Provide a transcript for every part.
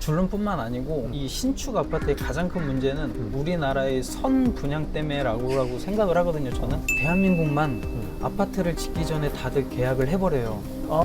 줄눈뿐만 아니고 이 신축 아파트의 가장 큰 문제는 우리나라의 선 분양 때문에라고 생각을 하거든요. 저는 대한민국만 아파트를 짓기 전에 다들 계약을 해버려요.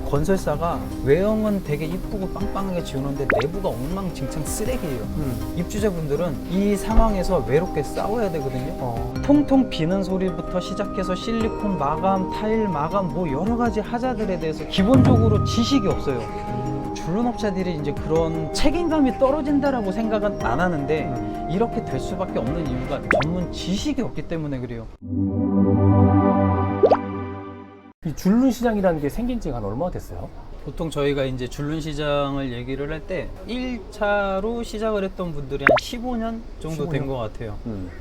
건설사가 외형은 되게 이쁘고 빵빵하게 지우는데 내부가 엉망진창 쓰레기예요. 입주자분들은 이 상황에서 외롭게 싸워야 되거든요. 통통 비는 소리부터 시작해서 실리콘 마감, 타일 마감 뭐 여러 가지 하자들에 대해서 기본적으로 지식이 없어요. 줄눈업자들이 이제 그런 책임감이 떨어진다라고 생각은 안 하는데 이렇게 될 수밖에 없는 이유가 전문 지식이 없기 때문에 그래요. 이 줄눈 시장이라는 게 생긴 지가 한 얼마나 됐어요? 보통 저희가 이제 줄눈 시장을 얘기를 할 때 1차로 시작을 했던 분들이 한 15년 정도 15년? 된 것 같아요.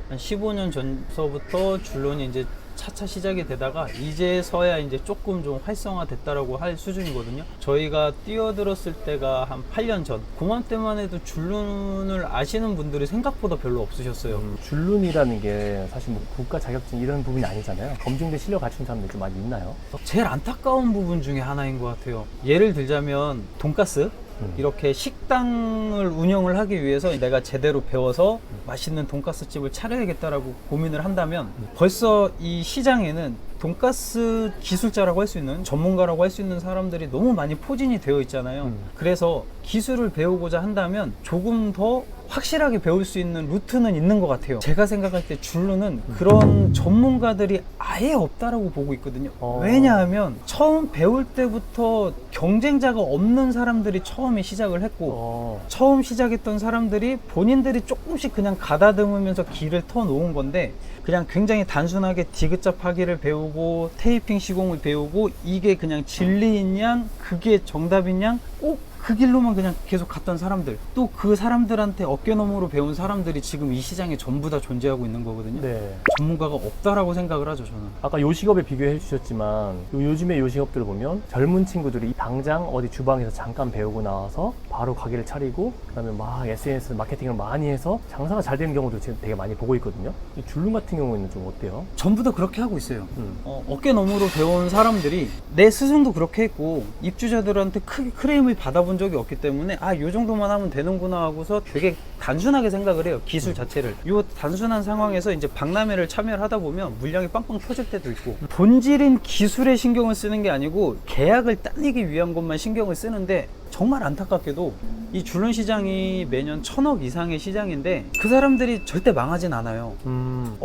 한 15년 전서부터 줄눈이 이제 차차 시작이 되다가 이제서야 이제 조금 좀 활성화됐다라고 할 수준이거든요. 저희가 뛰어들었을 때가 한 8년 전, 그맘때만 해도 줄눈을 아시는 분들이 생각보다 별로 없으셨어요. 줄눈이라는 게 사실 뭐 국가 자격증 이런 부분이 아니잖아요. 검증된 실력 갖춘 사람들이 좀 많이 있나요? 제일 안타까운 부분 중에 하나인 것 같아요. 예를 들자면 돈가스, 이렇게 식당을 운영을 하기 위해서 내가 제대로 배워서 맛있는 돈가스 집을 차려야겠다라고 고민을 한다면 벌써 이 시장에는 돈가스 기술자라고 할 수 있는, 전문가라고 할 수 있는 사람들이 너무 많이 포진이 되어 있잖아요. 그래서 기술을 배우고자 한다면 조금 더 확실하게 배울 수 있는 루트는 있는 것 같아요. 제가 생각할 때 줄눈은 그런 전문가들이 아예 없다라고 보고 있거든요. 왜냐하면 처음 배울 때부터 경쟁자가 없는 사람들이 처음에 시작을 했고 처음 시작했던 사람들이 본인들이 조금씩 그냥 가다듬으면서 길을 터놓은 건데 그냥 굉장히 단순하게 디귿자 파기를 배우고 테이핑 시공을 배우고 이게 그냥 진리인 양, 그게 정답인 양 꼭 그 길로만 그냥 계속 갔던 사람들, 또 그 사람들한테 어깨너머로 배운 사람들이 지금 이 시장에 전부 다 존재하고 있는 거거든요. 네. 전문가가 없다라고 생각을 하죠, 저는. 아까 요식업에 비교해 주셨지만 요즘의 요식업들을 보면 젊은 친구들이 당장 어디 주방에서 잠깐 배우고 나와서 바로 가게를 차리고 그다음에 막 SNS 마케팅을 많이 해서 장사가 잘 되는 경우도 지금 되게 많이 보고 있거든요. 이 줄눈 같은 경우에는 좀 어때요? 전부 다 그렇게 하고 있어요. 어깨너머로 배운 사람들이 내 스승도 그렇게 했고 입주자들한테 크게 크레임을 받아본 적이 없기 때문에 요 정도만 하면 되는구나 하고서 되게 단순하게 생각을 해요. 기술 자체를. 이 단순한 상황에서 이제 박람회를 참여를 하다 보면 물량이 빵빵 터질 때도 있고 본질인 기술에 신경을 쓰는 게 아니고 계약을 따내기 위한 것만 신경을 쓰는데 정말 안타깝게도 이 줄눈 시장이 매년 1000억 이상의 시장인데 그 사람들이 절대 망하진 않아요.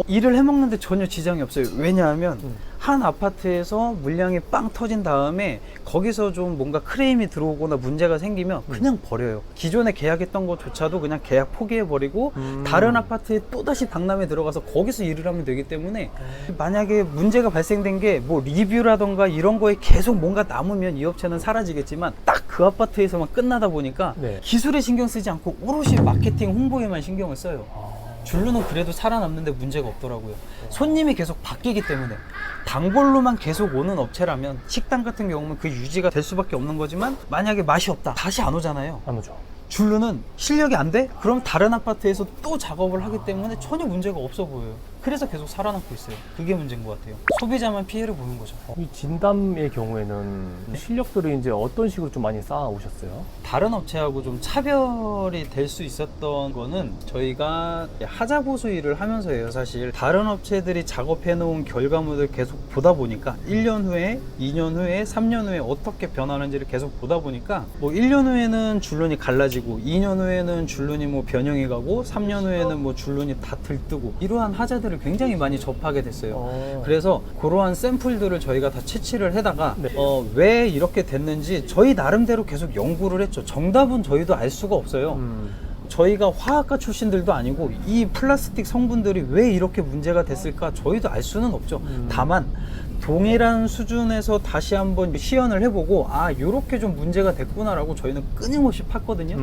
일을 해먹는데 전혀 지장이 없어요. 왜냐하면 한 아파트에서 물량이 빵 터진 다음에 거기서 좀 뭔가 크레임이 들어오거나 문제가 생기면 그냥 버려요. 기존에 계약했던 것조차도 그냥 계약 포기해버리고 다른 아파트에 또다시 박람회 들어가서 거기서 일을 하면 되기 때문에 만약에 문제가 발생된 게 뭐 리뷰라던가 이런 거에 계속 뭔가 남으면 이 업체는 사라지겠지만 딱 그 아파트에서만 끝나다 보니까 기술에 신경 쓰지 않고 오롯이 마케팅 홍보에만 신경을 써요. 줄눈은 그래도 살아남는데 문제가 없더라고요. 손님이 계속 바뀌기 때문에. 단골로만 계속 오는 업체라면 식당 같은 경우는 그 유지가 될 수밖에 없는 거지만 만약에 맛이 없다, 다시 안 오잖아요. 안 오죠. 줄눈은 실력이 안 돼? 그럼 다른 아파트에서 또 작업을 하기 때문에 전혀 문제가 없어 보여요. 그래서 계속 살아남고 있어요. 그게 문제인 것 같아요. 소비자만 피해를 보는 거죠. 이 진담의 경우에는 실력들을 이제 어떤 식으로 좀 많이 쌓아 오셨어요? 다른 업체하고 좀 차별이 될 수 있었던 거는 저희가 하자 보수 일을 하면서예요. 사실 다른 업체들이 작업해 놓은 결과물을 계속 보다 보니까 1년 후에, 2년 후에, 3년 후에 어떻게 변하는지를 계속 보다 보니까 뭐 1년 후에는 줄눈이 갈라지고 2년 후에는 줄눈이 뭐 변형이 가고 3년 후에는 뭐 줄눈이 다 들뜨고 이러한 하자들을 굉장히 많이 접하게 됐어요. 그래서 그러한 샘플들을 저희가 다 채취를 해다가 왜 이렇게 됐는지 저희 나름대로 계속 연구를 했죠. 정답은 저희도 알 수가 없어요. 저희가 화학과 출신들도 아니고 이 플라스틱 성분들이 왜 이렇게 문제가 됐을까 저희도 알 수는 없죠. 다만 동일한 수준에서 다시 한번 시연을 해보고 요렇게 좀 문제가 됐구나라고 저희는 끊임없이 팠거든요.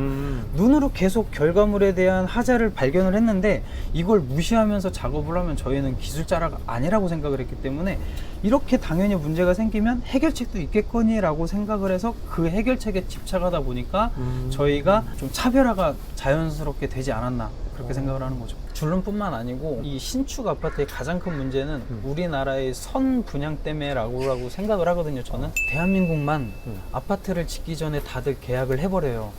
눈으로 계속 결과물에 대한 하자를 발견을 했는데 이걸 무시하면서 작업을 하면 저희는 기술자가 아니라고 생각을 했기 때문에 이렇게 당연히 문제가 생기면 해결책도 있겠거니라고 생각을 해서 그 해결책에 집착하다 보니까 저희가 좀 차별화가 자연스럽게 되지 않았나 그렇게 생각을 하는 거죠. 줄눈뿐만 아니고 이 신축 아파트의 가장 큰 문제는 우리나라의 선 분양 때문에라고 생각을 하거든요. 저는 대한민국만 아파트를 짓기 전에 다들 계약을 해버려요.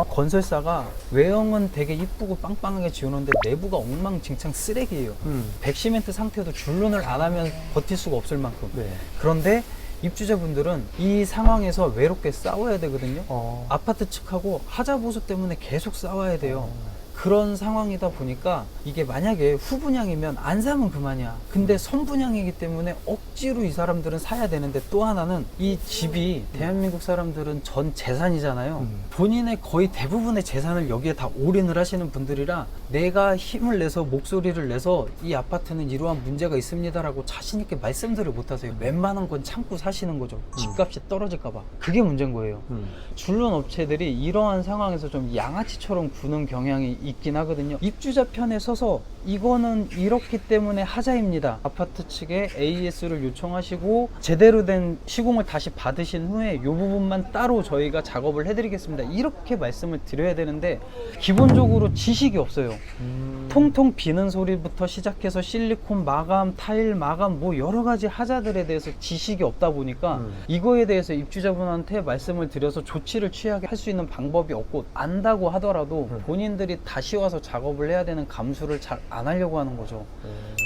건설사가 외형은 되게 이쁘고 빵빵하게 지우는데 내부가 엉망진창 쓰레기예요. 백시멘트 상태도 줄눈을 안 하면 버틸 수가 없을 만큼. 네. 그런데 입주자분들은 이 상황에서 외롭게 싸워야 되거든요. 아파트 측하고 하자 보수 때문에 계속 싸워야 돼요. 그런 상황이다 보니까 이게 만약에 후분양이면 안 사면 그만이야. 근데 선분양이기 때문에 억지로 이 사람들은 사야 되는데, 또 하나는 이 집이 대한민국 사람들은 전 재산이잖아요. 본인의 거의 대부분의 재산을 여기에 다 올인을 하시는 분들이라 내가 힘을 내서 목소리를 내서 이 아파트는 이러한 문제가 있습니다라고 자신 있게 말씀들을 못 하세요. 웬만한 건 참고 사시는 거죠. 집값이 떨어질까 봐. 그게 문제인 거예요. 줄눈 업체들이 이러한 상황에서 좀 양아치처럼 구는 경향이 있긴 하거든요. 입주자 편에 서서 이거는 이렇기 때문에 하자입니다. 아파트 측에 AS를 요청하시고 제대로 된 시공을 다시 받으신 후에 이 부분만 따로 저희가 작업을 해드리겠습니다. 이렇게 말씀을 드려야 되는데 기본적으로 지식이 없어요. 통통 비는 소리부터 시작해서 실리콘 마감, 타일 마감, 뭐 여러 가지 하자들에 대해서 지식이 없다 보니까 이거에 대해서 입주자분한테 말씀을 드려서 조치를 취하게 할 수 있는 방법이 없고, 안다고 하더라도 본인들이 다시 와서 작업을 해야 되는 감수를 잘 안 하려고 하는 거죠.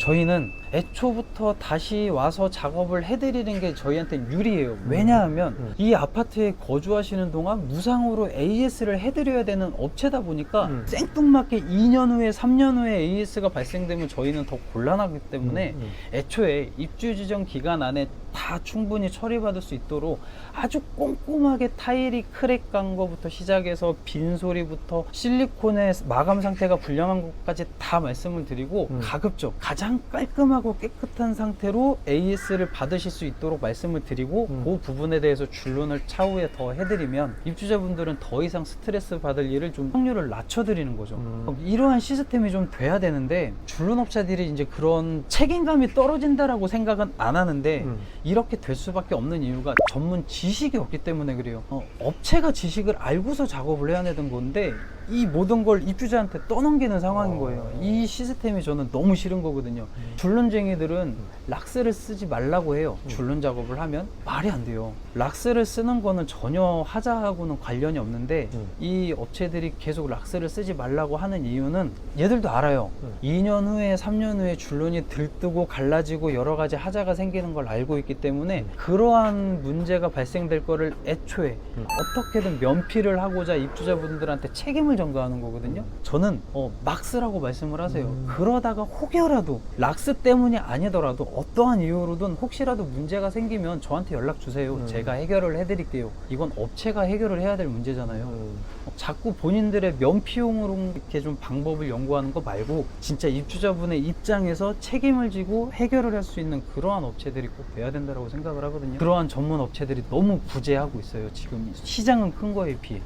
저희는 애초부터 다시 와서 작업을 해드리는 게 저희한테 유리해요. 왜냐하면 이 아파트에 거주하시는 동안 무상으로 AS를 해드려야 되는 업체다 보니까 생뚱맞게 2년 후에 3년 후에 AS가 발생되면 저희는 더 곤란하기 때문에 애초에 입주 지정 기간 안에 다 충분히 처리받을 수 있도록 아주 꼼꼼하게 타일이 크랙 간 거부터 시작해서 빈 소리부터 실리콘의 마감 상태가 불량한 것까지 다 말씀을 드리고 가급적 가장 깔끔하고 깨끗한 상태로 AS를 받으실 수 있도록 말씀을 드리고 그 부분에 대해서 줄눈을 차후에 더 해드리면 입주자분들은 더 이상 스트레스 받을 일을 좀 확률을 낮춰드리는 거죠. 이러한 시스템이 좀 돼야 되는데 줄눈 업체들이 이제 그런 책임감이 떨어진다라고 생각은 안 하는데 이렇게 될 수밖에 없는 이유가 전문 지식이 없기 때문에 그래요. 업체가 지식을 알고서 작업을 해야 되는 건데 이 모든 걸 입주자한테 떠넘기는 상황인 거예요. 이 시스템이 저는 너무 싫은 거거든요. 줄눈쟁이들은 락스를 쓰지 말라고 해요. 줄눈 작업을 하면 말이 안 돼요. 락스를 쓰는 거는 전혀 하자하고는 관련이 없는데 이 업체들이 계속 락스를 쓰지 말라고 하는 이유는 얘들도 알아요. 2년 후에 3년 후에 줄눈이 들뜨고 갈라지고 여러 가지 하자가 생기는 걸 알고 있기 때문에 그러한 문제가 발생될 거를 애초에 어떻게든 면피를 하고자 입주자분들한테 책임을 전가하는 거거든요. 저는 막 쓰라고 말씀을 하세요. 그러다가 혹여라도 락스 때문이 아니더라도 어떠한 이유로든 혹시라도 문제가 생기면 저한테 연락 주세요. 제가 해결을 해드릴게요. 이건 업체가 해결을 해야 될 문제잖아요. 자꾸 본인들의 면피용으로 이렇게 좀 방법을 연구하는 거 말고 진짜 입주자분의 입장에서 책임을 지고 해결을 할 수 있는 그러한 업체들이 꼭 돼야 된다고 생각을 하거든요. 그러한 전문 업체들이 너무 부재하고 있어요. 지금 시장은 큰 거에 비해.